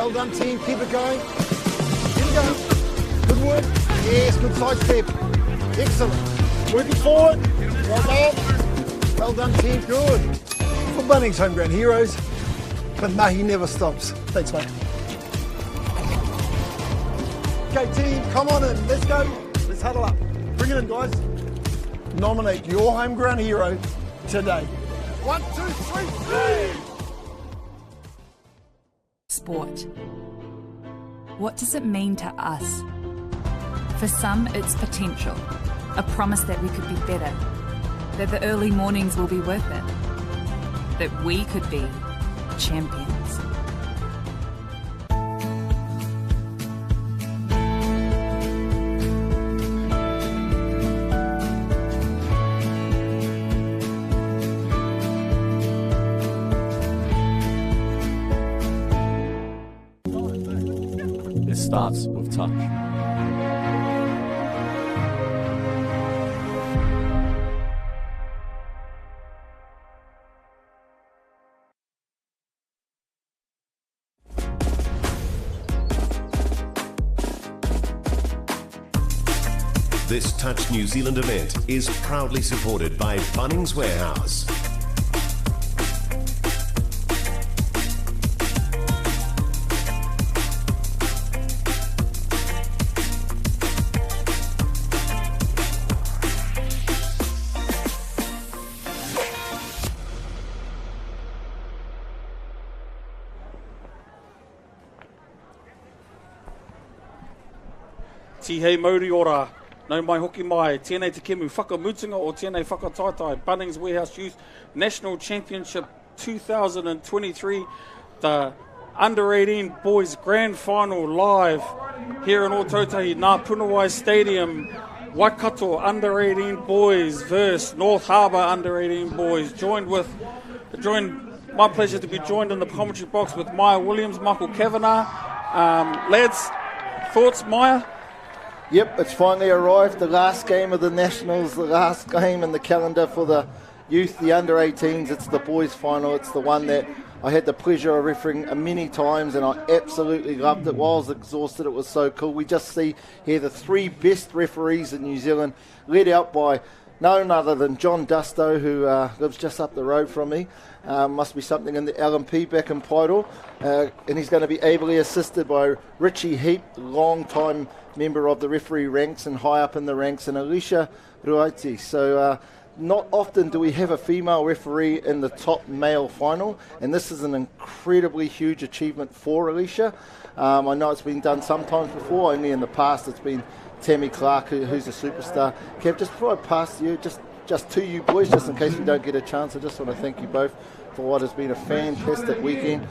Well done, team. Keep it going. Keep it going. Good work. Yes, good side step. Excellent. Working forward. Well done. Well done, team. Good. For Bunnings Homegrown Heroes, but mahi never stops. Thanks, mate. Okay, team, come on in. Let's go. Let's huddle up. Bring it in, guys. Nominate your homegrown hero today. 1, 2, 3, 3. Sport. What does it mean to us? For some, it's potential, a promise that we could be better, that the early mornings will be worth it, that we could be champions. It starts with touch. This Touch New Zealand event is proudly supported by Bunnings Warehouse. Tihei Mauri ora, no mai hoki mai, tēnei te kemu whakamutunga o tēnei whakataitai, Bunnings Warehouse Youth National Championship 2023, the Under-18 Boys Grand Final live here in Õtautahi, Ngā Punawai Stadium, Waikato Under-18 Boys versus North Harbour Under-18 Boys, my pleasure to be joined in the commentary box with Maya Williams, Michael Kavanagh. Lads, thoughts, Maya? Yep, it's finally arrived, the last game of the Nationals, the last game in the calendar for the youth, the under-18s. It's the boys' final. It's the one that I had the pleasure of refereeing many times, and I absolutely loved it. While I was exhausted, it was so cool. We just see here the three best referees in New Zealand, led out by none other than John Dusto, who lives just up the road from me. Must be something in the LMP back in Pairo. And he's going to be ably assisted by Richie Heap, long-time member of the referee ranks and high up in the ranks, and Alicia Ruaiti. So not often do we have a female referee in the top male final, and this is an incredibly huge achievement for Alicia. I know it's been done sometimes before, only in the past it's been Tammy Clark, who's a superstar. Kev, just before I pass to you, just to you boys, just in case we don't get a chance, I just want to thank you both for what has been a fantastic weekend,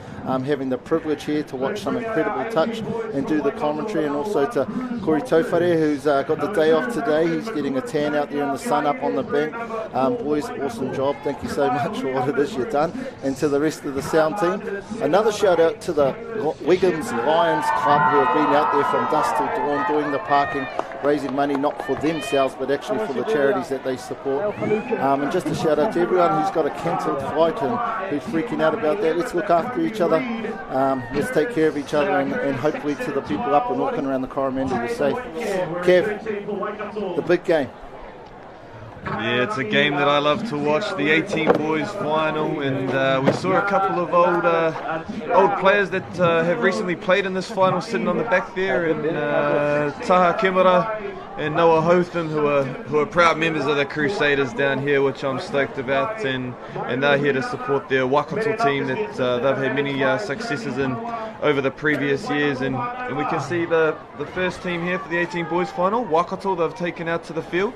having the privilege here to watch some incredible touch and do the commentary, and also to Corey Tofare, who's got the day off today. He's getting a tan out there in the sun up on the bank. Boys, awesome job. Thank you so much for what it is you've done, and to the rest of the sound team. Another shout out to the Wiggins Lions Club, who have been out there from dusk till dawn doing the parking, raising money not for themselves but actually for the charities that they support. And just a shout out to everyone who's got a cancelled flight and who's freaking out about that. Let's look after each other, let's take care of each other, and hopefully to the people up and walking around the Coromandel we're safe. Kev, the big game. Yeah, it's a game that I love to watch, the 18 Boys final, and we saw a couple of old players that have recently played in this final sitting on the back there, and Taha Kimura and Noah Hotham, who are proud members of the Crusaders down here, which I'm stoked about, and they're here to support their Waikato team that they've had many successes in over the previous years, and we can see the first team here for the 18 Boys final, Waikato, they've taken out to the field.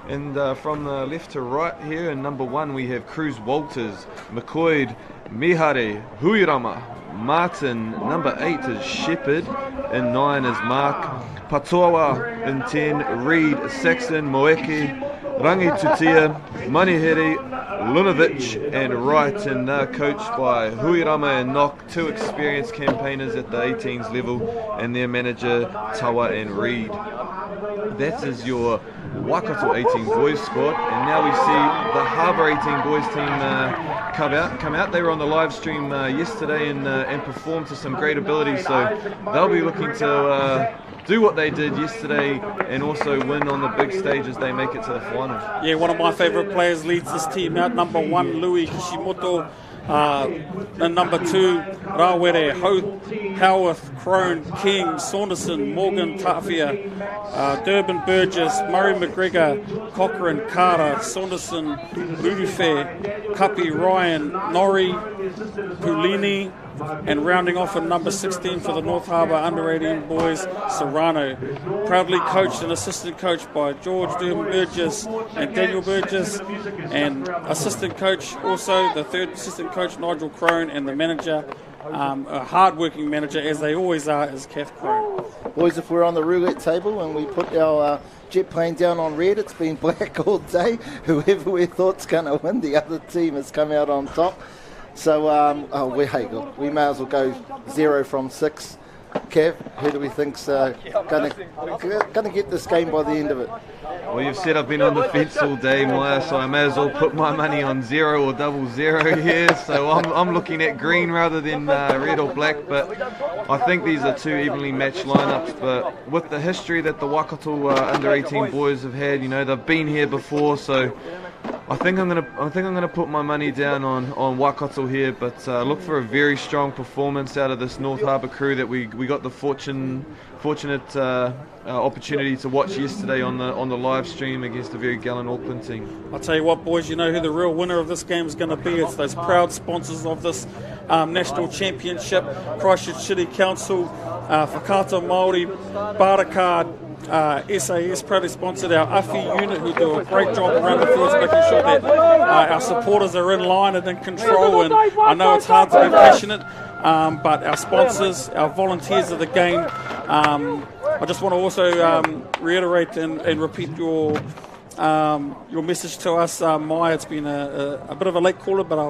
And from the left to right here, in number 1 we have Cruz Walters, McCoy, Mihare, Huirama, Martin, number 8 is Shepherd, in 9 is Mark, Patoa in 10, Reed, Saxon, Moeke, Rangi Tutia, Maniheri, Lunovic and Wright, and they're coached by Huirama and Nock, 2 experienced campaigners at the 18s level, and their manager Tawa and Reed. That is your Waikato 18 Boys squad, and now we see the Harbour 18 Boys team come out. They were on the live stream yesterday and performed to some great ability, so they'll be looking to do what they did yesterday and also win on the big stage as they make it to the final. Yeah, one of my favourite players leads this team out. Number 1, Louis Kishimoto. And number 2, Rawere, Howarth, Crone, King, Saunderson, Morgan, Tafia, Durbin, Burgess, Murray, McGregor, Cochrane, Carter, Saunderson, Rudufair, Kapi, Ryan, Nori, Pulini, and rounding off at number 16 for the North Harbour Under-18 Boys, Serrano. Proudly coached and assistant coached by George Durbin Burgess and Daniel Burgess, and assistant coach also, the third assistant coach, Nigel Crone, and the manager, a hard-working manager, as they always are, is Kath Crone. Boys, if we're on the roulette table and we put our jet plane down on red, it's been black all day. Whoever we thought's going to win, the other team has come out on top. So we may as well go 0 from 6. Kev, who do we think's going to get this game by the end of it? Well, you've said I've been on the fence all day, Maya, so I may as well put my money on 0 or 00 here. So I'm looking at green rather than red or black, but I think these are two evenly matched lineups. But with the history that the Waikato Under-18 Boys have had, they've been here before, so I think I'm gonna put my money down on Waikato here, but look for a very strong performance out of this North Harbour crew that we got the fortunate opportunity to watch yesterday on the live stream against a very gallant Auckland team. I'll tell you what, boys, you know who the real winner of this game is going to be. It's those proud sponsors of this national championship: Christchurch City Council, Whakaata Māori, Bartercard, SAS proudly sponsored our AFI unit, who do a great job around the fields making sure that our supporters are in line and in control. And I know it's hard to be passionate, but our sponsors, our volunteers of the game, I just want to also reiterate and repeat your message to us, Maya. It's been a bit of a late caller, but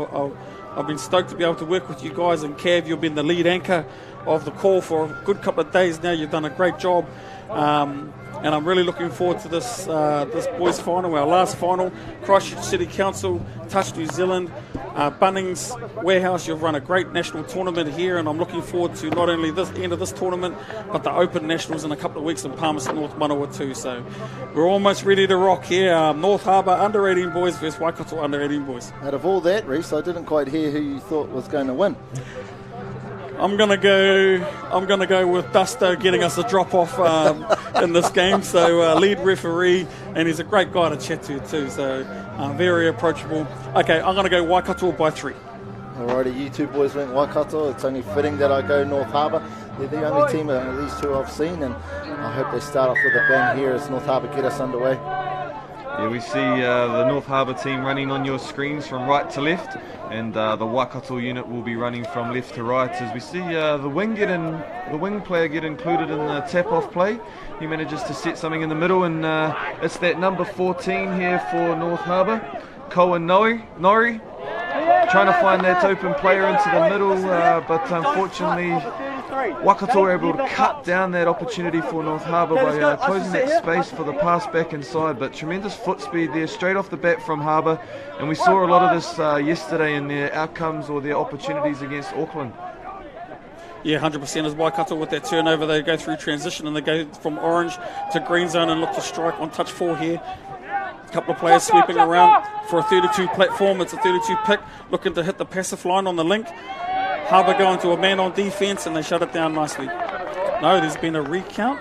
I've been stoked to be able to work with you guys. And Cav, you've been the lead anchor of the call for a good couple of days now. You've done a great job. And I'm really looking forward to this boys' final, our last final. Christchurch City Council, Touch New Zealand, Bunnings Warehouse. You've run a great national tournament here, and I'm looking forward to not only this end of this tournament, but the Open Nationals in a couple of weeks in Palmerston North, Manawatu. So we're almost ready to rock here. North Harbour Under-18 Boys versus Waikato Under-18 Boys. Out of all that, Reece, I didn't quite hear who you thought was going to win. I'm gonna go with Dusto getting us a drop off in this game. So lead referee, and he's a great guy to chat to too. So very approachable. Okay, I'm gonna go Waikato by 3. Alrighty, you two boys went Waikato. It's only fitting that I go North Harbour. They're the only team of these two I've seen, and I hope they start off with a bang here as North Harbour get us underway. Yeah, we see the North Harbour team running on your screens from right to left, and the Waikato unit will be running from left to right as we see the wing player get included in the tap-off play. He manages to set something in the middle, and it's that number 14 here for North Harbour, Cohen Nori, trying to find that open player into the middle, but unfortunately Waikato were able to cut down that opportunity for North Harbour by closing that space for the pass back inside. But tremendous foot speed there straight off the bat from Harbour, and we saw a lot of this yesterday in their outcomes or their opportunities against Auckland. Yeah, 100% as Waikato with that turnover. They go through transition and they go from orange to green zone and look to strike on touch 4 here. A couple of players sweeping around for a 32 platform. It's a 32 pick, looking to hit the passive line on the link. Harbour going to a man on defence and they shut it down nicely. No, there's been a recount.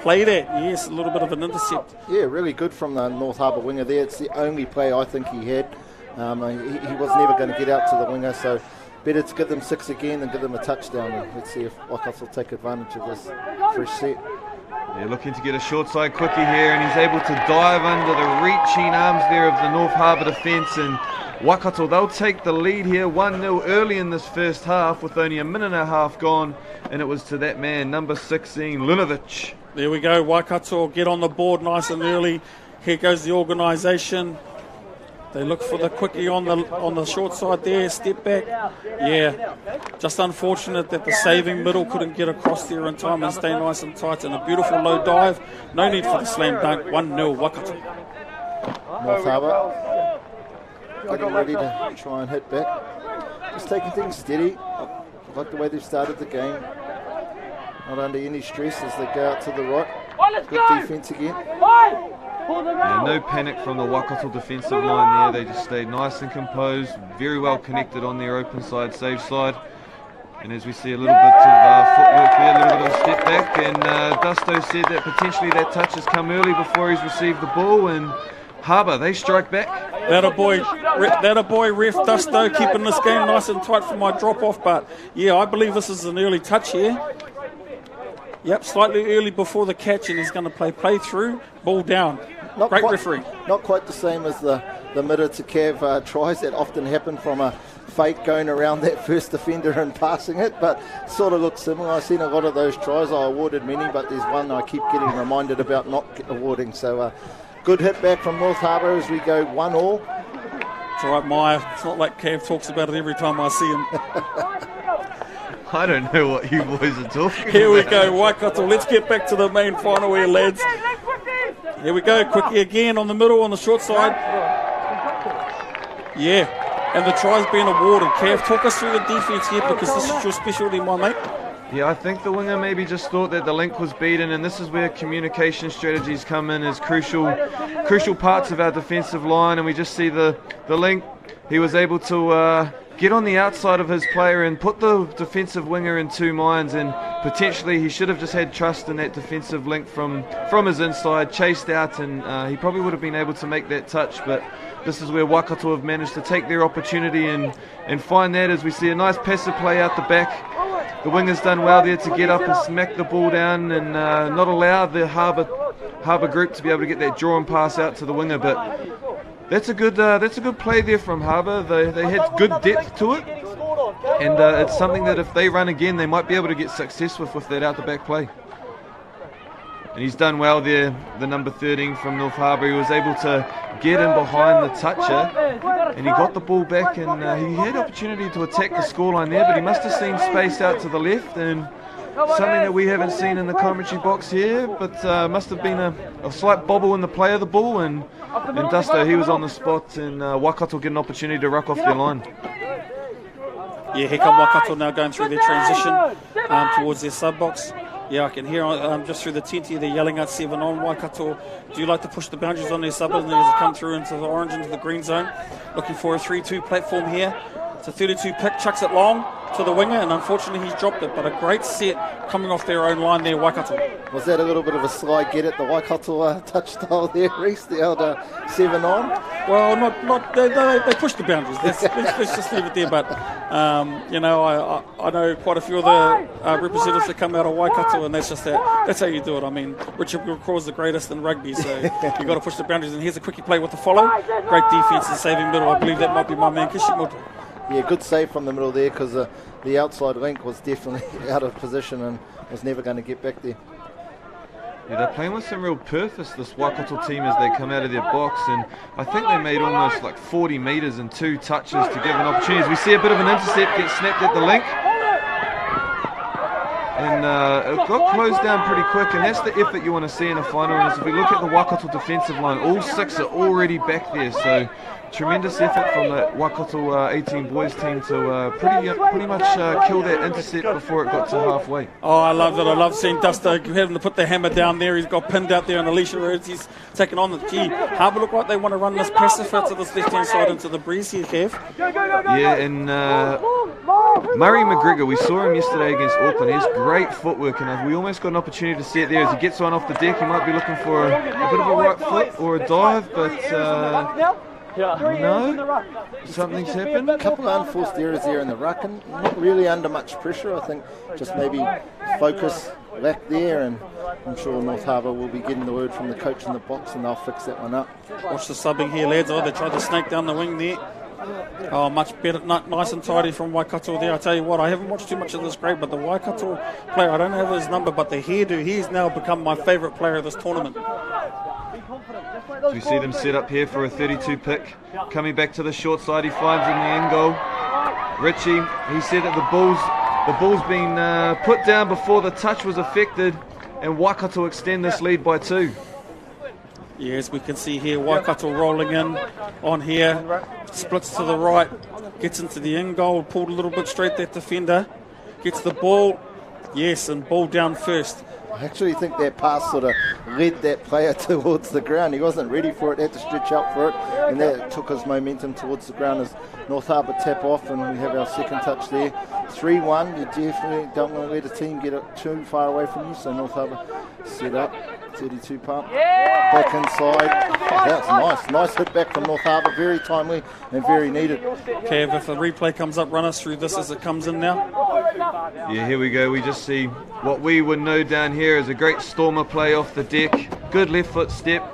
Played it, yes, a little bit of an intercept. Yeah, really good from the North Harbour winger there. It's the only play I think he had. He was never going to get out to the winger, so better to give them 6 again than give them a touchdown. And let's see if Waikato will take advantage of this fresh set. They're looking to get a short side quickie here, and he's able to dive under the reaching arms there of the North Harbour defence, and Waikato, they'll take the lead here 1-0 early in this first half with only a minute and a half gone, and it was to that man, number 16, Lunovic. There we go, Waikato get on the board nice and early. Here goes the organisation. They look for the quickie on the short side there, step back. Yeah, just unfortunate that the saving middle couldn't get across there in time and stay nice and tight. And a beautiful low dive. No need for the slam dunk. 1-0 Waikato. North Harbour getting ready to try and hit back. Just taking things steady. I like the way they've started the game. Not under any stress as they go out to the right. Good defence again. Yeah, no panic from the Waikato defensive line there. They just stayed nice and composed, very well connected on their open side, safe side. And as we see a little bit of footwork there, a little bit of a step back. And Dusto said that potentially that touch has come early before he's received the ball. And Harbour, they strike back. That a boy, ref Dusto, keeping this game nice and tight for my drop off. But yeah, I believe this is an early touch here. Yep, slightly early before the catch, and he's going to play through, ball down. Great referee. Not quite the same as the Mira to Cav tries that often happen from a fake going around that first defender and passing it, but sort of looks similar. I've seen a lot of those tries. I awarded many, but there's one I keep getting reminded about not awarding. So good hit back from North Harbour as we go 1-1. It's all right, Maya. It's not like Cav talks about it every time I see him. I don't know what you boys are talking Here we about. go, Waikato. Let's get back to the main final here, lads. Here we go, quickie again on the middle, on the short side. Yeah, and the try's being awarded. Cav, talk us through the defence here because this is your specialty, my mate. Yeah, I think the winger maybe just thought that the link was beaten, and this is where communication strategies come in as crucial parts of our defensive line. And we just see the link. He was able to get on the outside of his player and put the defensive winger in two minds, and potentially he should have just had trust in that defensive link from his inside, chased out, and he probably would have been able to make that touch. But this is where Waikato have managed to take their opportunity and find that, as we see a nice passive play out the back. The winger's done well there to get up and smack the ball down and not allow the Harbour group to be able to get that drawn pass out to the winger. But that's a good play there from Harbour. They had good depth to it, and it's something that if they run again, they might be able to get success with that out the back play. And he's done well there, the number 13 from North Harbour. He was able to get in behind the toucher, and he got the ball back, and he had opportunity to attack the scoreline there, but he must have seen space out to the left, and something that we haven't seen in the commentary box here, but must have been a slight bobble in the play of the ball, and Dusto, he was on the spot, and Waikato get an opportunity to ruck off their line. Yeah, here come Waikato now going through their transition towards their sub box. Yeah, I can hear just through the tent here, they're yelling out 7 on. Waikato do like to push the boundaries on their sub as they come through into the orange, into the green zone. Looking for a 3-2 platform here. It's a 32 pick, chucks it long to the winger, and unfortunately he's dropped it. But a great set coming off their own line there, Waikato. Was that a little bit of a sly get at the Waikato touch style there, Reese, the elder 7 on? Well, not they pushed the boundaries. Let's just leave it there. But I know quite a few of the representatives that come out of Waikato, and that's how you do it. I mean, Richard McCraw's the greatest in rugby, so you got to push the boundaries. And here's a quickie play with the follow. Great defence and saving middle. I believe that might be my man Kishimoto. Yeah, good save from the middle there, because the outside link was definitely out of position and was never going to get back there. Yeah, they're playing with some real purpose, this Waikato team, as they come out of their box, and I think they made almost like 40 metres and 2 touches to give an opportunity. As we see a bit of an intercept get snapped at the link, and it got closed down pretty quick, and that's the effort you want to see in a final. And as if we look at the Waikato defensive line, all 6 are already back there, so tremendous effort from the Waikato 18 Boys team to pretty much kill that intercept before it got to halfway. Oh, I love it. I love seeing Dusto having to put the hammer down there. He's got pinned out there on Alicia Rhodes. He's taking on the key. Harbour look like they want to run this passive out to this left-hand side into the breeze here, Kev. Yeah, and Murray McGregor, we saw him yesterday against Auckland. He has great footwork, and we almost got an opportunity to see it there. As he gets one off the deck, he might be looking for a bit of a right foot or a dive, but no, something's happened. A couple of unforced errors there in the ruck, and not really under much pressure. I think just maybe focus lack there, and I'm sure North Harbour will be getting the word from the coach in the box, and they'll fix that one up. Watch the subbing here, lads. Oh, they tried to snake down the wing there. Oh, much better, nice and tidy from Waikato there. I tell you what, I haven't watched too much of this grade, but the Waikato player, I don't have his number, but the hairdo, he's now become my favourite player of this tournament. So we see them set up here for a 32 pick. Coming back to the short side, he finds in the end goal. Richie, he said that the ball's been put down before the touch was affected, and Waikato extend this lead by 2. Yes, we can see here Waikato rolling in on here, splits to the right, gets into the end goal, pulled a little bit straight that defender, gets the ball, yes, and ball down first. I actually think that pass sort of led that player towards the ground. He wasn't ready for it, had to stretch out for it, and that took his momentum towards the ground as North Harbour tap off, and we have our second touch there. 3-1, you definitely don't want to let a team get it too far away from you, so North Harbour set up, 32 pump, back inside. Oh, that's nice. Nice hit back from North Harbour, very timely and very needed. Kev, if the replay comes up, run us through this as it comes in now. Yeah, here we go. We just see what we would know down here is a great Stormer play off the deck. Good left foot step.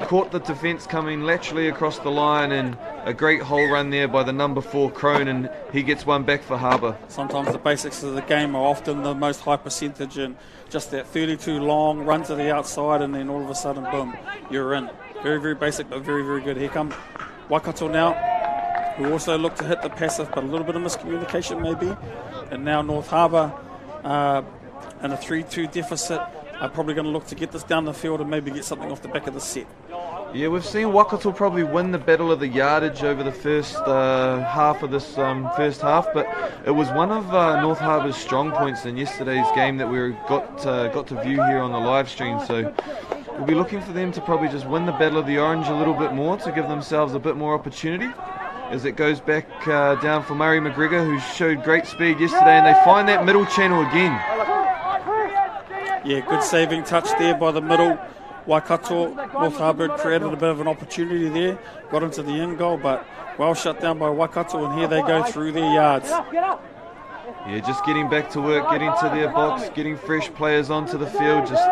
Caught the defence coming laterally across the line, and a great hole run there by the number 4 Crone, and he gets one back for Harbour. Sometimes the basics of the game are often the most high percentage, and just that 32 long run to the outside, and then all of a sudden, boom, you're in. Very, very basic, but very, very good. Here come Waikato now, who also look to hit the passive, but a little bit of miscommunication maybe. And now North Harbour in a 3-2 deficit are probably going to look to get this down the field and maybe get something off the back of the set. Yeah, we've seen Waikato probably win the battle of the yardage over the first half of this first half, but it was one of North Harbour's strong points in yesterday's game that we got to view here on the live stream. So we'll be looking for them to probably just win the battle of the orange a little bit more to give themselves a bit more opportunity as it goes back down for Murray McGregor, who showed great speed yesterday, and they find that middle channel again. Yeah, good saving touch there by the middle. Waikato, North Harbour created a bit of an opportunity there, got into the end goal, but well shut down by Waikato, and here they go through their yards. Yeah, just getting back to work, getting to their box, getting fresh players onto the field, just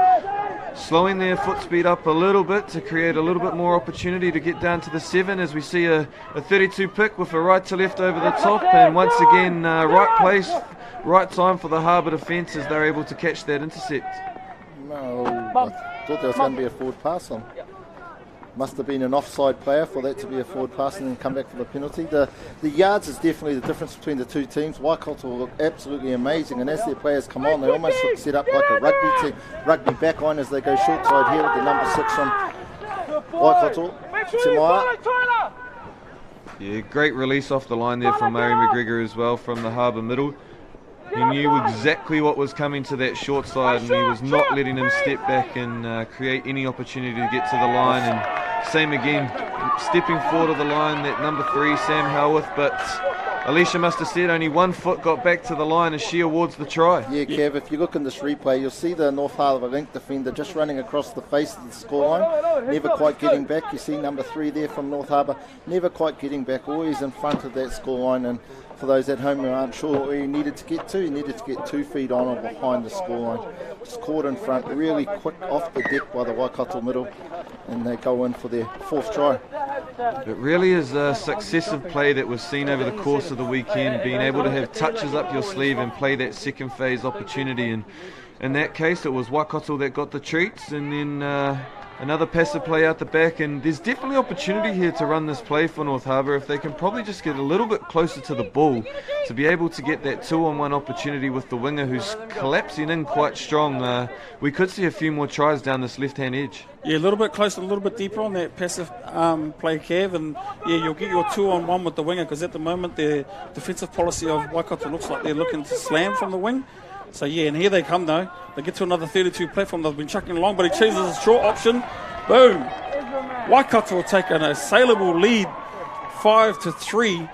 slowing their foot speed up a little bit to create a little bit more opportunity to get down to the 7, as we see a 32 pick with a right to left over the top, and once again right place, right time for the Harbour defence as they're able to catch that intercept. No, I thought there was going to be a forward pass on. Must have been an offside player for that to be a forward pass and then come back for the penalty. The yards is definitely the difference between the two teams. Waikato look absolutely amazing, and as their players come on, they almost look set up like a rugby team, rugby back line as they go short side here with the number 6 on Waikato. Timaya. Yeah, great release off the line there from Mauri McGregor as well from the Harbour middle. He knew exactly what was coming to that short side, and he was not letting him step back and create any opportunity to get to the line. And same again, stepping forward of the line, that number 3, Sam Howarth, but Alicia must have said only 1 foot got back to the line as she awards the try. Yeah, Kev, if you look in this replay, you'll see the North Harbour link defender just running across the face of the scoreline, never quite getting back. You see number 3 there from North Harbour, never quite getting back, always in front of that scoreline. And for those at home who aren't sure where he needed to get to, he needed to get 2 feet on or behind the scoreline. Just caught in front, really quick off the deck by the Waikato middle, and they go in for their 4th try. It really is a successive play that was seen over the course of the weekend, being able to have touches up your sleeve and play that second phase opportunity. And in that case, it was Waikato that got the treats, and then another passive play out the back, and there's definitely opportunity here to run this play for North Harbour if they can probably just get a little bit closer to the ball to be able to get that 2-on-1 opportunity with the winger who's collapsing in quite strong. We could see a few more tries down this left-hand edge. Yeah, a little bit closer, a little bit deeper on that passive play, Kev, and yeah, you'll get your 2-on-1 with the winger, because at the moment the defensive policy of Waikato looks like they're looking to slam from the wing. So yeah, and here they come though. They get to another 32 platform. They've been chucking along, but he chooses a short option. Boom! Waikato will take an assailable lead, 5-3.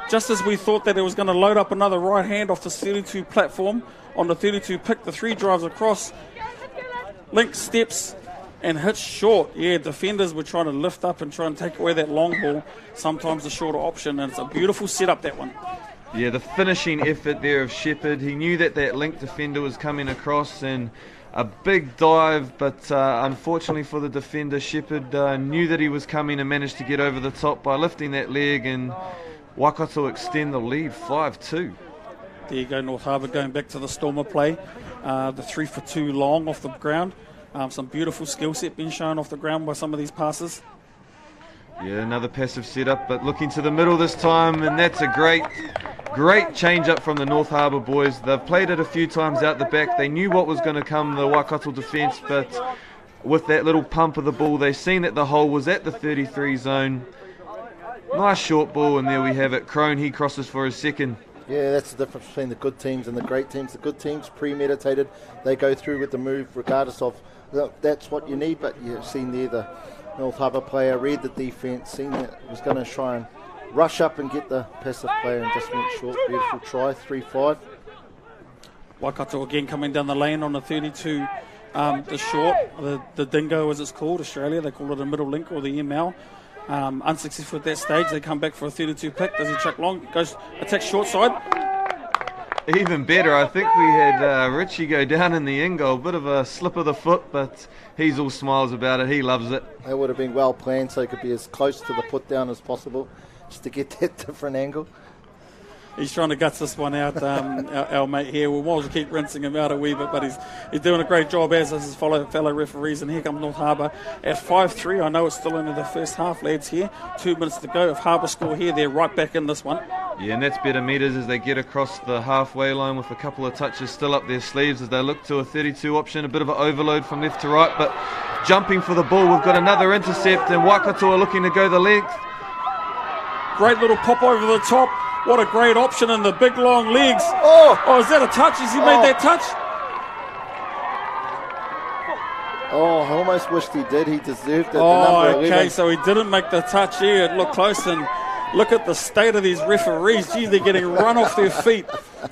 Just as we thought that it was going to load up another right hand off the 32 platform on the 32 pick, the 3 drives across, Link steps and hits short. Yeah, defenders were trying to lift up and try and take away that long ball. Sometimes the shorter option, and it's a beautiful setup, that one. Yeah, the finishing effort there of Shepherd. He knew that link defender was coming across, and a big dive, but unfortunately for the defender, Shepherd knew that he was coming and managed to get over the top by lifting that leg, and Waikato extend the lead 5-2. There you go, North Harbour going back to the Stormer play. The 3-for-2 long off the ground. Some beautiful skill set being shown off the ground by some of these passes. Yeah, another passive setup, but looking to the middle this time, and that's a great change up from the North Harbour boys. They've played it a few times out the back. They knew what was going to come, the Waikato defence, but with that little pump of the ball, they've seen that the hole was at the 33 zone. Nice short ball, and there we have it. Crone, he crosses for his second. Yeah, that's the difference between the good teams and the great teams. The good teams, premeditated, they go through with the move regardless of, that's what you need, but you've seen there the North Harbour player read the defence, seen that it was going to try and rush up and get the passive player and just went short. Beautiful try, 3-5. Waikato again coming down the lane on the 32, the short, the dingo as it's called, Australia, they call it a middle link or the ML. Unsuccessful at that stage, they come back for a 32 pick. Does he chuck long? Goes, attacks short side. Even better, I think we had Richie go down in the end goal. Bit of a slip of the foot, but he's all smiles about it. He loves it. That would have been well planned, so he could be as close to the put down as possible, just to get that different angle. He's trying to guts this one out, our mate here. We might as well keep rinsing him out a wee bit, but he's doing a great job, as is his fellow referees. And here comes North Harbour at 5-3. I know it's still into the first half, lads, here. 2 minutes to go. If Harbour score here, they're right back in this one. Yeah, and that's better metres as they get across the halfway line with a couple of touches still up their sleeves as they look to a 32 option. A bit of an overload from left to right, but jumping for the ball. We've got another intercept, and Waikato are looking to go the length. Great little pop over the top. What a great option in the big long legs. Oh, is that a touch? Has he made that touch? Oh, I almost wished he did. He deserved it. Oh, okay, so he didn't make the touch here. It looked close, and look at the state of these referees. Gee, they're getting run off their feet,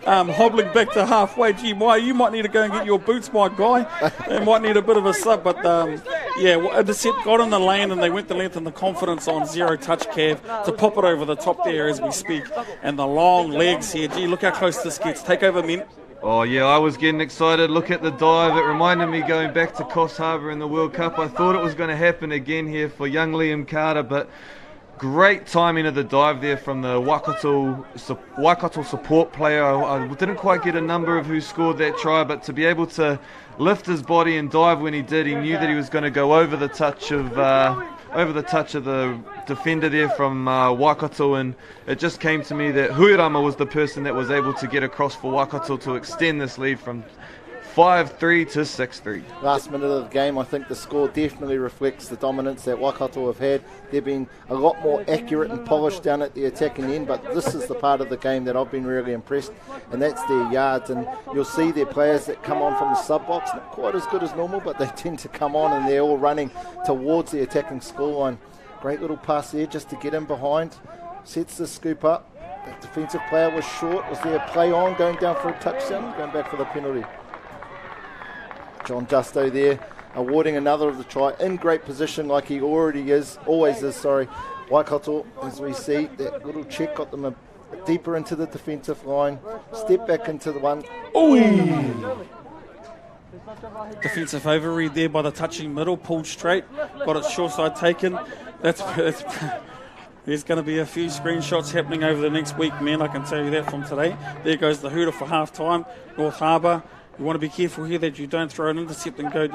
hobbling back to halfway. Gee, why? You might need to go and get your boots, my guy. They might need a bit of a sub, but yeah, intercept got in the lane, and they went the length and the confidence on zero touch Cav to pop it over the top there as we speak. And the long legs here. Gee, look how close this gets. Take over, men. Oh yeah, I was getting excited. Look at the dive. It reminded me going back to Coffs Harbour in the World Cup. I thought it was going to happen again here for young Liam Carter, but great timing of the dive there from the Waikato support player. I didn't quite get a number of who scored that try, but to be able to lift his body and dive when he did, he knew that he was going to go over the touch of the defender there from Waikato, and it just came to me that Huirama was the person that was able to get across for Waikato to extend this lead from 5-3 to 6-3. Last minute of the game, I think the score definitely reflects the dominance that Waikato have had. They've been a lot more accurate and polished down at the attacking end, but this is the part of the game that I've been really impressed, and that's their yards. And you'll see their players that come on from the sub-box, not quite as good as normal, but they tend to come on and they're all running towards the attacking scoreline. Great little pass there just to get in behind. Sets the scoop up. The defensive player was short. Was there a play on going down for a touchdown? Going back for the penalty. John Justo there, awarding another of the try in great position like he always is. Waikato, as we see, that little check got them a bit deeper into the defensive line. Step back into the one. Ooh! Defensive overread there by the touching middle, pulled straight, got it short side taken. That's there's going to be a few screenshots happening over the next week, man, I can tell you that from today. There goes the hooter for half-time, North Harbour. You want to be careful here that you don't throw an intercept and go,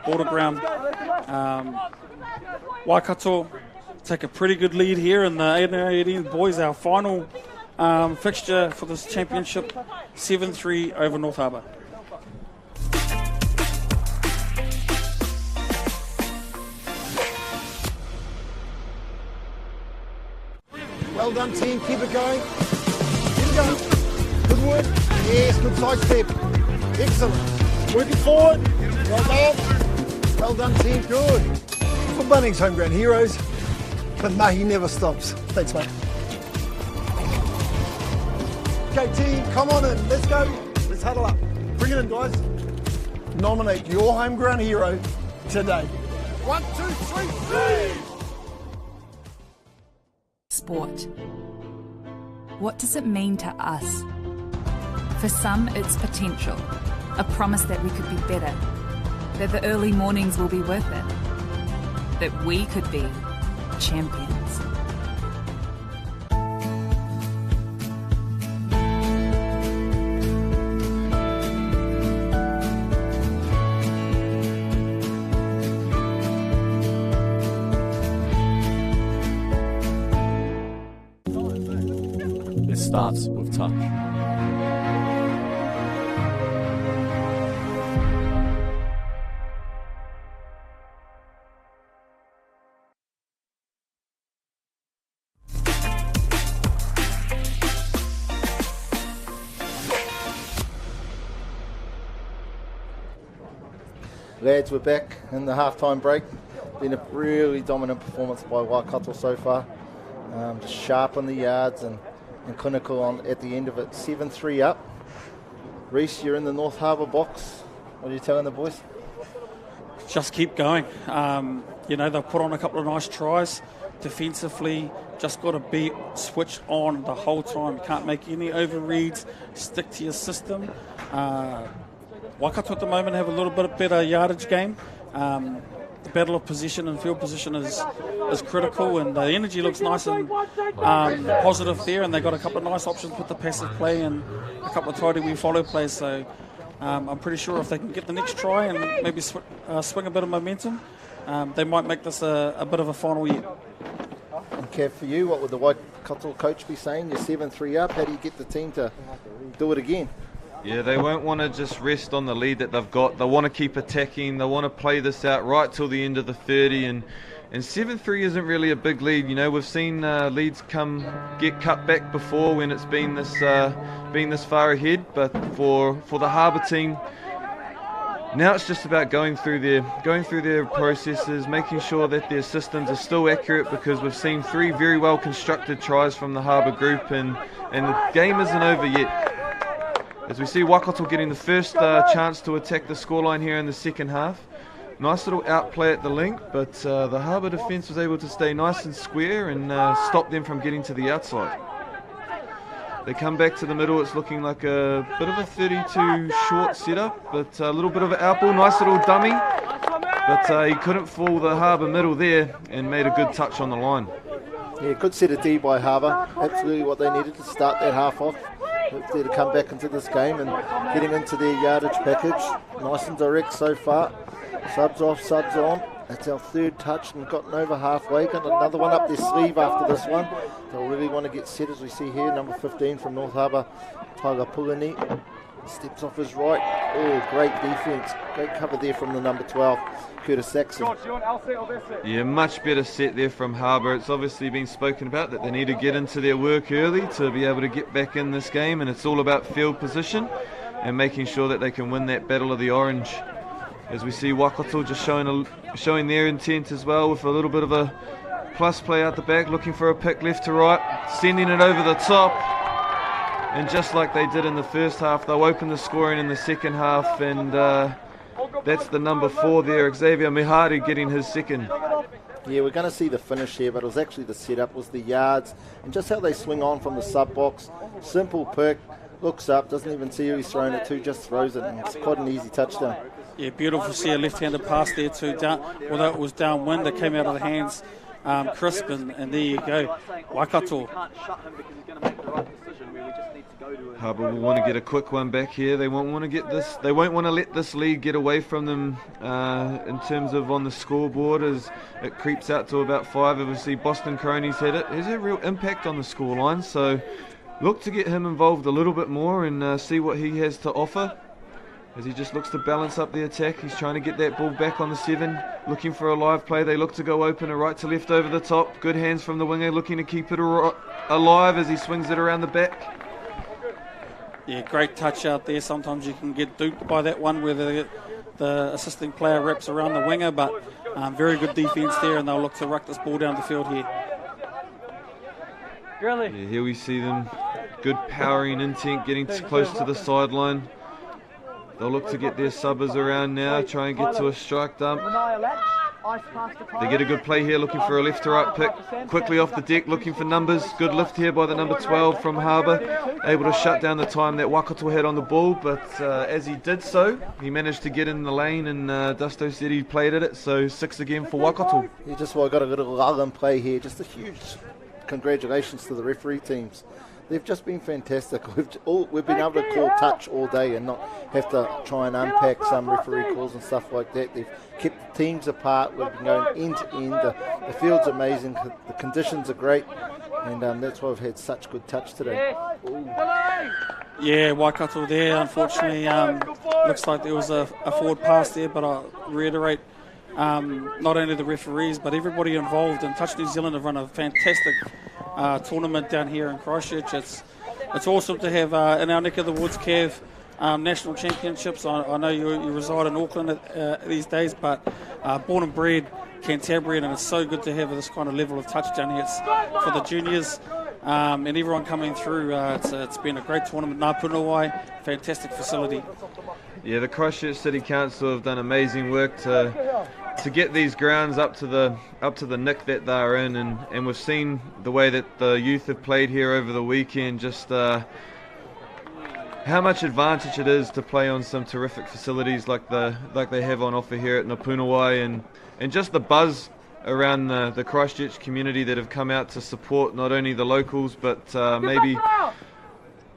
border ground. Waikato take a pretty good lead here in the U18 Boys, our final fixture for this championship, 7-3 over North Harbour. Well done, team. Keep it going. Keep it going. Good work. Yes, good side step. Excellent. Working forward. Well done. Well done, team. Good. For Bunnings Homegrown Heroes, but mahi never stops. Thanks, mate. Okay, team, come on in. Let's go. Let's huddle up. Bring it in, guys. Nominate your homegrown hero today. 1, 2, 3, 3. Sport. What does it mean to us? For some, it's potential, a promise that we could be better, that the early mornings will be worth it, that we could be champions. starts with touch. Lads, we're back in the half-time break. Been a really dominant performance by Waikato so far. Just sharp on the yards and clinical on at the end of it. 7-3 up. Reece, you're in the North Harbour box. What are you telling the boys? Just keep going. They've put on a couple of nice tries. Defensively, just got to be switched on the whole time. You can't make any overreads. Stick to your system. Waikato at the moment have a little bit better yardage game. The battle of position and field position is critical, and the energy looks nice and positive there, and they've got a couple of nice options with the passive play and a couple of tidy we follow plays. So I'm pretty sure if they can get the next try and maybe swing a bit of momentum, they might make this a bit of a final year. And Kev, for you, what would the Waikato coach be saying? You're 7-3 up. How do you get the team to do it again? Yeah, they won't want to just rest on the lead that they've got. They want to keep attacking. They want to play this out right till the end of the 30. And 7-3 isn't really a big lead. You know, we've seen leads get cut back before when it's been this far ahead. But for the Harbour team, now it's just about going through their processes, making sure that their systems are still accurate, because we've seen 3 very well constructed tries from the Harbour group, and the game isn't over yet. As we see Waikato getting the first chance to attack the scoreline here in the second half. Nice little outplay at the link, but the Harbour defence was able to stay nice and square and stop them from getting to the outside. They come back to the middle. It's looking like a bit of a 32 short setup, but a little bit of an outball. Nice little dummy, but he couldn't fool the Harbour middle there and made a good touch on the line. Yeah, good set of D by Harbour. Absolutely what they needed to start that half off. Hopefully to come back into this game and getting into their yardage package. Nice and direct so far. Subs off, subs on. That's our third touch, and gotten over halfway. Got another one up their sleeve after this one. They'll really want to get set, as we see here. Number 15 from North Harbour, Taiga Pulani. Steps off his right. Oh, great defence. Great cover there from the number 12, Curtis Saxon. Yeah, much better set there from Harbour. It's obviously been spoken about that they need to get into their work early to be able to get back in this game, and it's all about field position and making sure that they can win that Battle of the Orange. As we see Waikato just showing their intent as well, with a little bit of a plus play out the back, looking for a pick left to right, sending it over the top. And just like they did in the first half, they'll open the scoring in the second half, and that's the number 4 there, Xavier Mihari, getting his second. Yeah, we're going to see the finish here, but it was actually the setup, was the yards, and just how they swing on from the sub box. Simple pick, looks up, doesn't even see who he's throwing it to, just throws it, and it's quite an easy touchdown. Yeah, beautiful to see a left-handed pass there too. Although it was downwind, it came out of the hands crisp, and there you go. Waikato. Harbour will want to get a quick one back here. They won't want to get this. They won't want to let this lead get away from them in terms of on the scoreboard, as it creeps out to about 5. Obviously, Boston Cronies had it. There's a real impact on the scoreline, so look to get him involved a little bit more and see what he has to offer. As he just looks to balance up the attack. He's trying to get that ball back on the 7, looking for a live play. They look to go open, a right to left over the top. Good hands from the winger, looking to keep it alive as he swings it around the back. Yeah, great touch out there. Sometimes you can get duped by that one where the assisting player wraps around the winger, but very good defence there, and they'll look to ruck this ball down the field here. Yeah, here we see them. Good powering intent, getting close to the sideline. They'll look to get their subbers around now, try and get to a strike dump. They get a good play here, looking for a left to right pick. Quickly off the deck, looking for numbers. Good lift here by the number 12 from Harbour. Able to shut down the time that Waikato had on the ball, but as he did so, he managed to get in the lane, and Dusto said he played at it, so 6 again for Waikato. He just got a little lull in play here. Just a huge congratulations to the referee teams. They've just been fantastic. We've been able to call touch all day and not have to try and unpack some referee calls and stuff like that. They've kept the teams apart. We've been going end to end. The field's amazing. The conditions are great. And that's why we've had such good touch today. Yeah, Waikato there, unfortunately. Looks like there was a forward pass there, but I'll reiterate, not only the referees, but everybody involved in Touch New Zealand have run a fantastic tournament down here in Christchurch. It's awesome to have in our neck of the woods, Kev, national championships. I know you reside in Auckland these days, but born and bred Cantabrian, and it's so good to have this kind of level of touch down here. It's for the juniors and everyone coming through. It's been a great tournament. Ngā Punawai, fantastic facility. Yeah, the Christchurch City Council have done amazing work to get these grounds up to the nick that they're in, and we've seen the way that the youth have played here over the weekend. Just how much advantage it is to play on some terrific facilities like they have on offer here at Ngā Punawai, and just the buzz around the Christchurch community that have come out to support not only the locals but maybe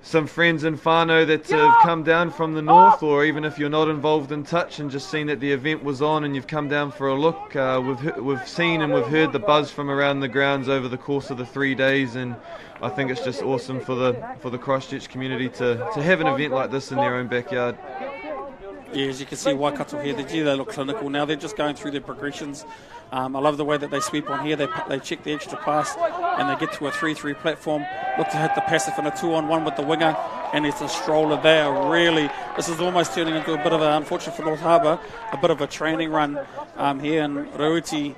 some friends in whānau that have come down from the north, or even if you're not involved in touch and just seen that the event was on and you've come down for a look. We've seen and we've heard the buzz from around the grounds over the course of the 3 days, and I think it's just awesome for the Christchurch community to have an event like this in their own backyard. Yeah, as you can see, Waikato here, they look clinical now. They're just going through their progressions. I love the way that they sweep on here. They check the extra pass and they get to a 3-3 platform. Look to hit the passive in a 2-on-1 with the winger, and it's a stroller. They are really, this is almost turning into a bit of unfortunate for North Harbour, a bit of a training run here, and Rauti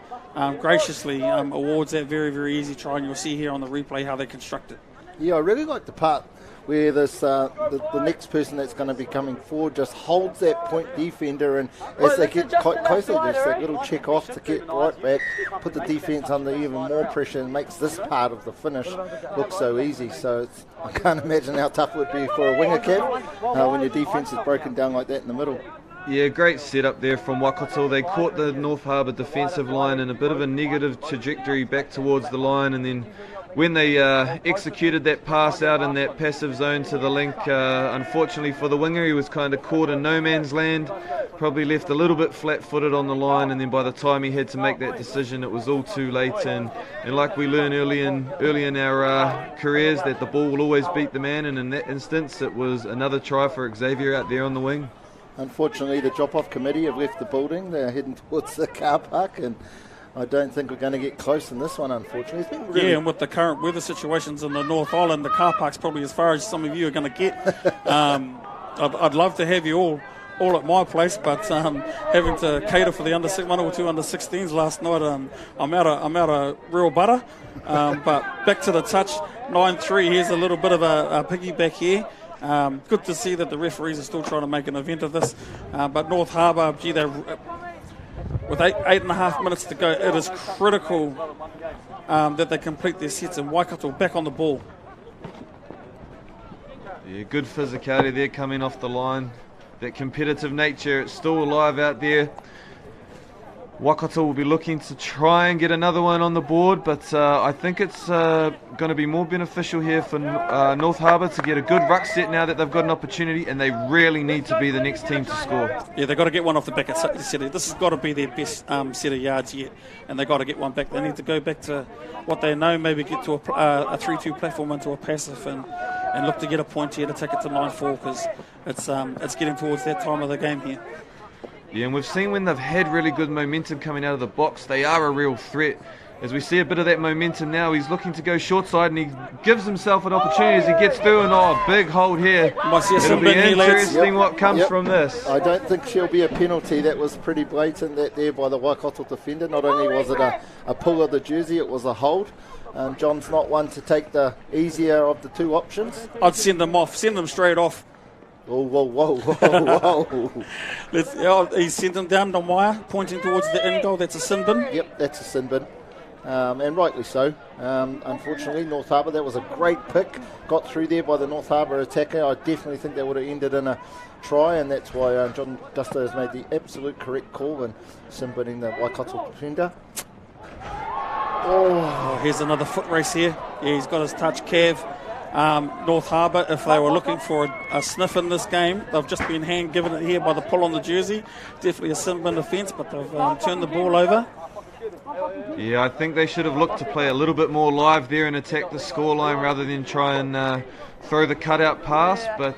graciously awards that very, very easy try, and you'll see here on the replay how they construct it. Yeah, I really like the part where this the next person that's going to be coming forward just holds that point defender, and as they get quite closer, there's that little check off to get right back, put the defence under even more pressure, and makes this part of the finish look so easy. So I can't imagine how tough it would be for a winger, Kev, when your defence is broken down like that in the middle. Yeah, great setup there from Waikato. They caught the North Harbour defensive line in a bit of a negative trajectory back towards the line, and then when they executed that pass out in that passive zone to the link, unfortunately for the winger, he was kind of caught in no man's land, probably left a little bit flat-footed on the line, and then by the time he had to make that decision, it was all too late. And like we learned early in our careers, that the ball will always beat the man, and in that instance, it was another try for Xavier out there on the wing. Unfortunately, the drop-off committee have left the building. They're heading towards the car park, and I don't think we're going to get close in this one, unfortunately. It's been really and with the current weather situations in the North Island, the car park's probably as far as some of you are going to get. I'd love to have you all at my place, but having to cater for the one or two under 16s last night, I'm out of real butter. But back to the touch, 9-3. Here's a little bit of a piggyback here. Good to see that the referees are still trying to make an event of this. But North Harbour, with 8.5 minutes to go, it is critical that they complete their sets, and Waikato back on the ball. Yeah, good physicality there coming off the line. That competitive nature, it's still alive out there. Waikato will be looking to try and get another one on the board, but I think it's going to be more beneficial here for North Harbour to get a good ruck set now that they've got an opportunity, and they really need to be the next team to score. Yeah, they've got to get one off the back of City. This has got to be their best set of yards yet, and they've got to get one back. They need to go back to what they know, maybe get to a 3-2 platform into a passive, and look to get a point here to take it to 9-4, because it's getting towards that time of the game here. Yeah, and we've seen when they've had really good momentum coming out of the box, they are a real threat. As we see a bit of that momentum now, he's looking to go short side, and he gives himself an opportunity as he gets through, and big hold here. It'll be interesting what comes from this. I don't think she'll be a penalty. That was pretty blatant that there by the Waikato defender. Not only was it a pull of the jersey, it was a hold. John's not one to take the easier of the two options. I'd send them off, send them straight off. Whoa. He's sent him down the wire, pointing towards the end goal. That's a sin bin. Yep, that's a sin bin. And rightly so. Unfortunately, North Harbour, that was a great pick. Got through there by the North Harbour attacker. I definitely think that would have ended in a try, and that's why John Gusto has made the absolute correct call and sin binning the Waikato defender. Oh, here's another foot race here. Yeah, he's got his touch, Kev. North Harbour, if they were looking for a sniff in this game, they've just been hand-given it here by the pull on the jersey. Definitely a sin bin offence, but they've turned the ball over. Yeah, I think they should have looked to play a little bit more live there and attack the scoreline rather than try and throw the cutout pass, but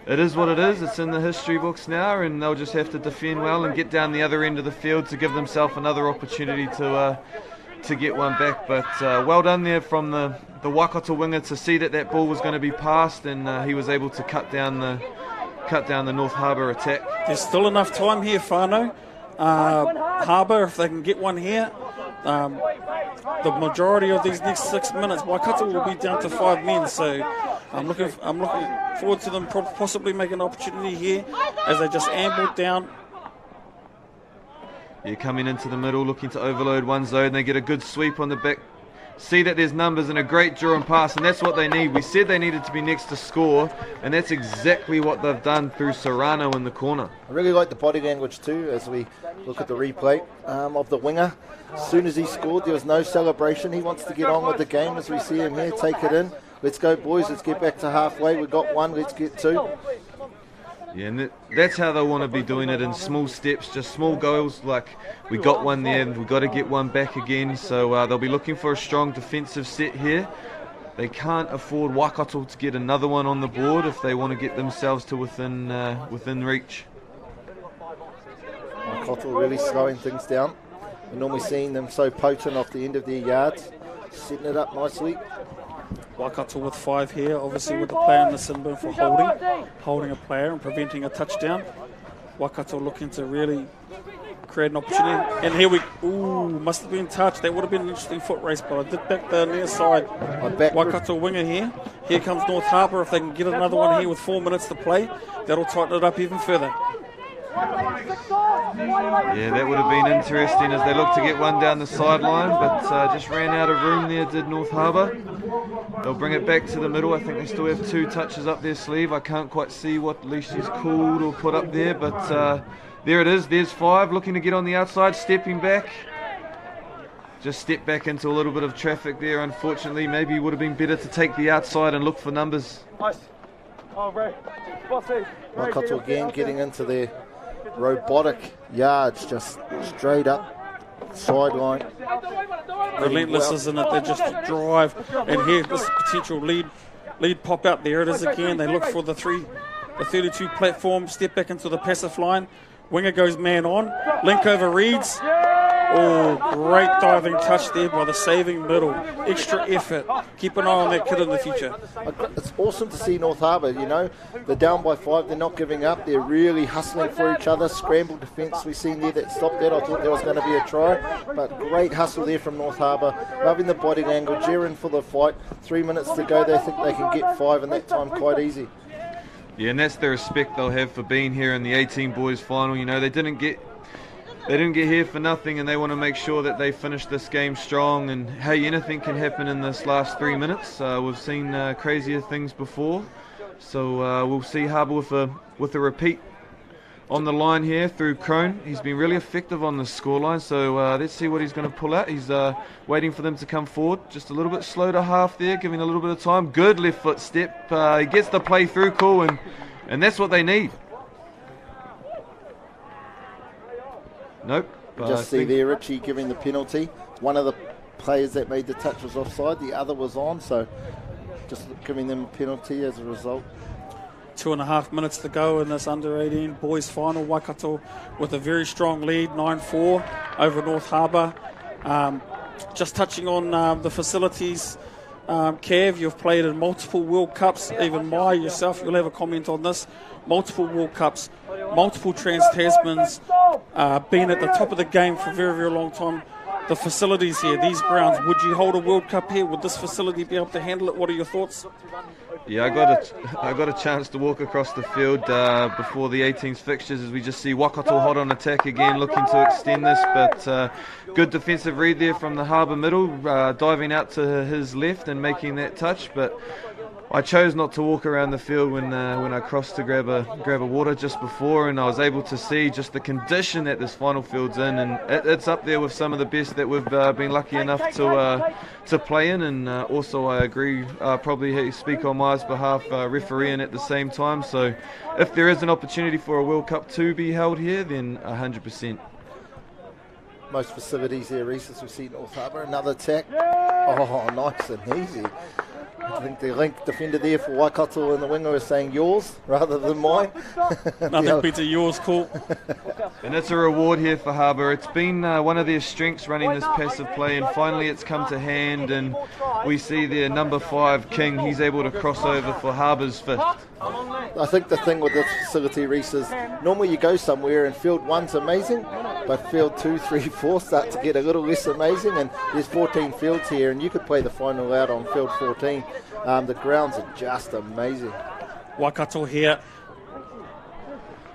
it is what it is. It's in the history books now, and they'll just have to defend well and get down the other end of the field to give themselves another opportunity to get one back. But well done there from the Waikato winger to see that ball was going to be passed, and he was able to cut down the North Harbour attack. There's still enough time here, Whānau. Harbour, if they can get one here, the majority of these next 6 minutes, Waikato will be down to 5 men. So I'm looking forward to them possibly making an opportunity here as they just amble down. Yeah, coming into the middle, looking to overload one zone. They get a good sweep on the back. See that there's numbers and a great draw and pass, and that's what they need. We said they needed to be next to score, and that's exactly what they've done through Serrano in the corner. I really like the body language too as we look at the replay of the winger. As soon as he scored, there was no celebration. He wants to get on with the game as we see him here. Take it in. Let's go, boys. Let's get back to halfway. We've got one. Let's get two. Yeah, and that's how they want to be doing it, in small steps, just small goals. Like, we got one there, and we've got to get one back again. So they'll be looking for a strong defensive set here. They can't afford Waikato to get another one on the board if they want to get themselves to within reach. Waikato really slowing things down. We're normally seeing them so potent off the end of their yards, setting it up nicely. Waikato with 5 here, obviously with the player in the sin bin for holding a player and preventing a touchdown. Waikato looking to really create an opportunity. And here must have been touched. That would have been an interesting foot race, but I did back the near side. Waikato winger here. Here comes North Harbour. If they can get another one here with 4 minutes to play, that'll tighten it up even further. Yeah, that would have been interesting as they look to get one down the sideline, but just ran out of room there, did North Harbour. They'll bring it back to the middle. I think they still have 2 touches up their sleeve. I can't quite see what Lucy's called or put up there, but there it is. There's 5 looking to get on the outside, stepping back. Just stepped back into a little bit of traffic there, unfortunately. Maybe it would have been better to take the outside and look for numbers. Waikato again getting into their robotic yards, just straight up sideline. Relentless, isn't it? They just drive, and here this potential lead pop out. There it is again. They look for the 32 platform, step back into the passive line. Winger goes man on, link over reads. Oh, great diving touch there by the saving middle. Extra effort. Keep an eye on that kid in the future. It's awesome to see North Harbour, you know. They're down by 5. They're not giving up. They're really hustling for each other. Scramble defence we've seen there that stopped that. I thought there was going to be a try. But great hustle there from North Harbour. Loving the body language. Jeering for the fight. 3 minutes to go. They think they can get 5 in that time quite easy. Yeah, and that's the respect they'll have for being here in the 18 Boys final. You know, they didn't get here for nothing, and they want to make sure that they finish this game strong. And hey, anything can happen in this last 3 minutes. We've seen crazier things before, so we'll see Harbour with a repeat on the line here through Crone. He's been really effective on the scoreline, so let's see what he's going to pull out. He's waiting for them to come forward, just a little bit slow to half there, giving a little bit of time. Good left foot step. He gets the play through, cool, and that's what they need. Nope. Just see there, Richie giving the penalty. One of the players that made the touch was offside, the other was on, so just giving them a penalty as a result. 2.5 minutes to go in this under-18 boys final. Waikato with a very strong lead, 9-4 over North Harbour. Just touching on the facilities, Kev, you've played in multiple World Cups, even yourself, you'll have a comment on this. Multiple World Cups, multiple Trans-Tasmans, been at the top of the game for a very, very long time. The facilities here, these grounds, would you hold a World Cup here? Would this facility be able to handle it? What are your thoughts? Yeah, I got a chance to walk across the field before the 18's fixtures as we just see Waikato hot on attack again, looking to extend this, but good defensive read there from the Harbour middle, diving out to his left and making that touch, but I chose not to walk around the field when I crossed to grab a water just before, and I was able to see just the condition that this final field's in, and it's up there with some of the best that we've been lucky enough to play in. And also I agree, probably speak on my behalf, refereeing at the same time. So if there is an opportunity for a World Cup to be held here, then 100%. most facilities there, Reese, as we see North Harbour. Another attack. Oh, nice and easy. I think the link defender there for Waikato and the winger is saying yours rather than mine. Nothing beats a yours call. And it's a reward here for Harbour. It's been one of their strengths running this passive play, and finally it's come to hand, and we see their number 5, King, he's able to cross over for Harbour's 5th. I think the thing with this facility, Reese, is normally you go somewhere and field 1's amazing, but field 2, 3, 4 start to get a little less amazing, and there's 14 fields here, and you could play the final out on field 14. The grounds are just amazing. Waikato here.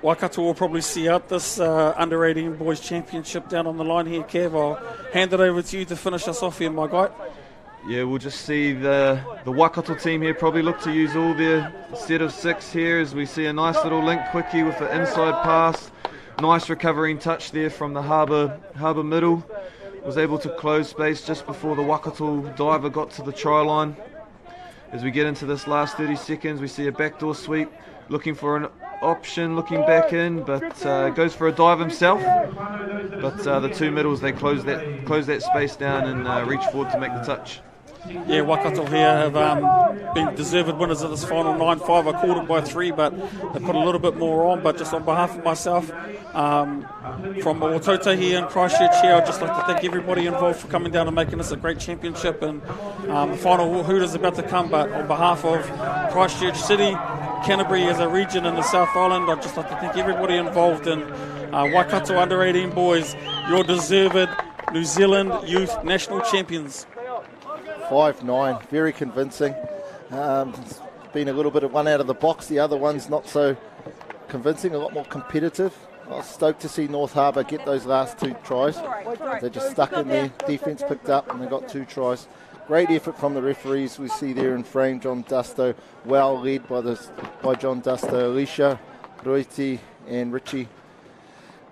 Waikato will probably see out this under-18 Boys Championship down on the line here, Kev. I'll hand it over to you to finish us off here, my guy. Yeah, we'll just see the Waikato team here probably look to use all their set of 6 here, as we see a nice little link quickie with the inside pass. Nice recovering touch there from the Harbour middle. Was able to close space just before the Waikato diver got to the try line. As we get into this last 30 seconds, we see a backdoor sweep, looking for an option, looking back in, but goes for a dive himself. But the 2 middles, they close that space down and reach forward to make the touch. Yeah, Waikato here have been deserved winners of this final 9-5. I called it by 3, but they put a little bit more on. But just on behalf of myself, from Õtautahi and Christchurch here, I'd just like to thank everybody involved for coming down and making this a great championship. And the final hoot is about to come, but on behalf of Christchurch City, Canterbury as a region in the South Island, I'd just like to thank everybody involved in Waikato Under-18 Boys. You're deserved New Zealand Youth National Champions. 5-9, very convincing. It's been a little bit of one out of the box. The other one's not so convincing, a lot more competitive. I was stoked to see North Harbour get those last 2 tries. They just stuck in there, defence picked up, and they got 2 tries. Great effort from the referees. We see there in frame John Dusto, well led by John Dusto, Alicia, Roiti, and Richie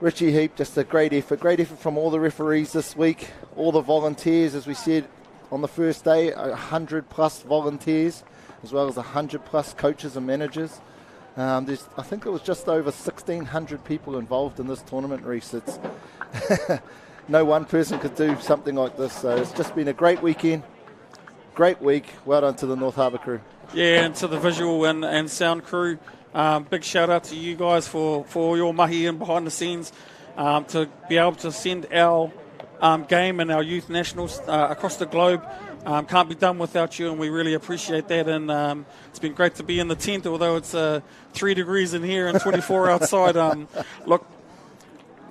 Heap. Just a great effort from all the referees this week. All the volunteers, as we said on the first day, 100+ volunteers, as well as 100+ coaches and managers. I think it was just over 1,600 people involved in this tournament, Reece. It's no one person could do something like this. So it's just been a great weekend, great week. Well done to the North Harbour crew. Yeah, and to the visual and sound crew. Big shout out to you guys for your mahi and behind the scenes, to be able to send our game and our youth nationals across the globe. Can't be done without you, and we really appreciate that. And it's been great to be in the tent, although it's 3 degrees in here and 24 outside. Look,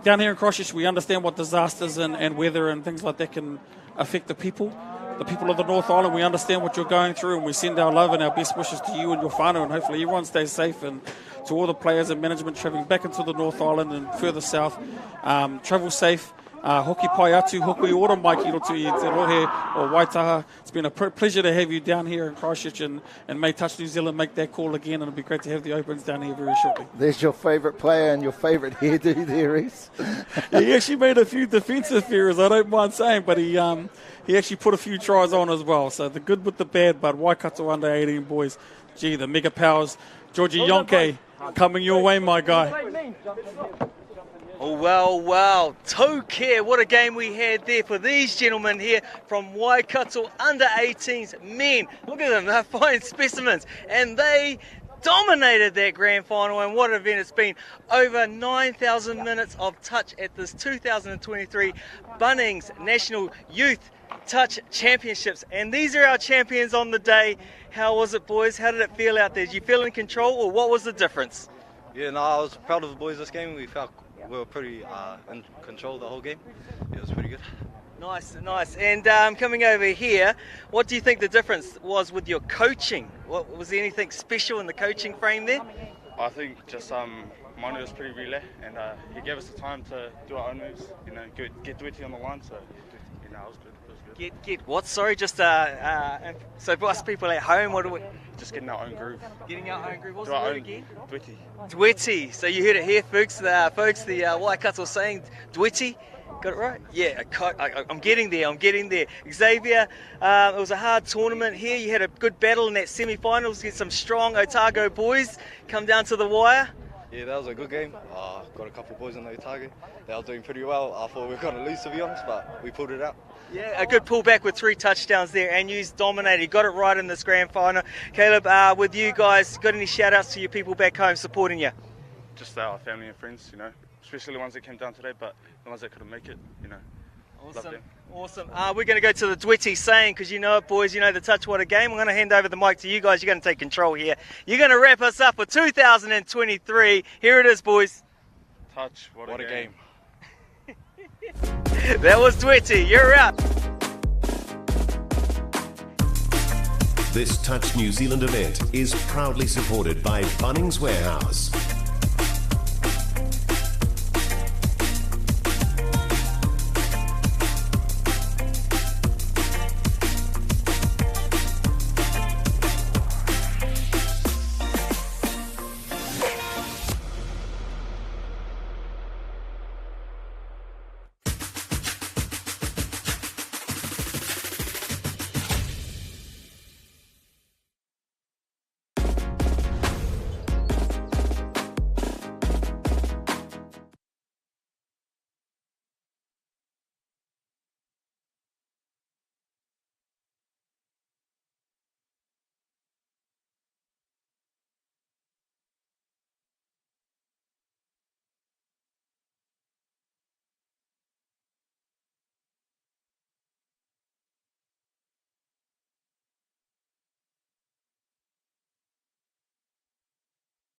down here in Christchurch, we understand what disasters and weather and things like that can affect the people of the North Island. We understand what you're going through, and we send our love and our best wishes to you and your whānau, and hopefully everyone stays safe. And to all the players and management travelling back into the North Island and further south, travel safe. Hoki pai atu, hokui ora mai ki roto I te rohe o Waitaha. It's been a pleasure to have you down here in Christchurch, and may Touch New Zealand make that call again, and it'll be great to have the Opens down here very shortly. There's your favourite player and your favourite hairdo there, Reece. He actually made a few defensive errors, I don't mind saying, but he actually put a few tries on as well. So the good with the bad, but Waikato Under-18 Boys, gee, the mega powers. Georgie Yonke coming your way, my guy. Oh, well, toe care. What a game we had there for these gentlemen here from Waikato Under-18s men. Look at them, they're fine specimens. And they dominated that grand final, and what an event it's been. Over 9,000 minutes of touch at this 2023 Bunnings National Youth Touch Championships. And these are our champions on the day. How was it, boys? How did it feel out there? Did you feel in control, or what was the difference? Yeah, no, I was proud of the boys this game. We were pretty in control the whole game. It was pretty good. Nice. And coming over here, what do you think the difference was with your coaching? Was there anything special in the coaching frame there? I think just Mauri was pretty relay, and he gave us the time to do our own moves. Get Duetti on the line, so it was good. Get what? Sorry, just so for us people at home, what do we? Just getting our own groove. Getting our own groove. What's do the our word own again? Duetti. So you heard it here, folks. The Waikato saying Duetti. Got it right? Yeah, I'm getting there. Xavier, it was a hard tournament here. You had a good battle in that semi-finals against some strong Otago boys. Come down to the wire. Yeah, that was a good game. Got a couple of boys in the Õtautahi. They were doing pretty well. I thought we were going to lose, to be honest, but we pulled it out. Yeah, a good pullback with 3 touchdowns there, and you dominated. You got it right in this grand final. Caleb, with you guys, got any shout-outs to your people back home supporting you? Just our family and friends, you know, especially the ones that came down today, but the ones that couldn't make it, you know. Awesome, awesome. We're going to go to the Dwitty saying, because you know it, boys, you know the touch, what a game. I'm going to hand over the mic to you guys. You're going to take control here. You're going to wrap us up for 2023. Here it is, boys. Touch, what a game. That was Dwitty. You're up. This Touch New Zealand event is proudly supported by Bunnings Warehouse.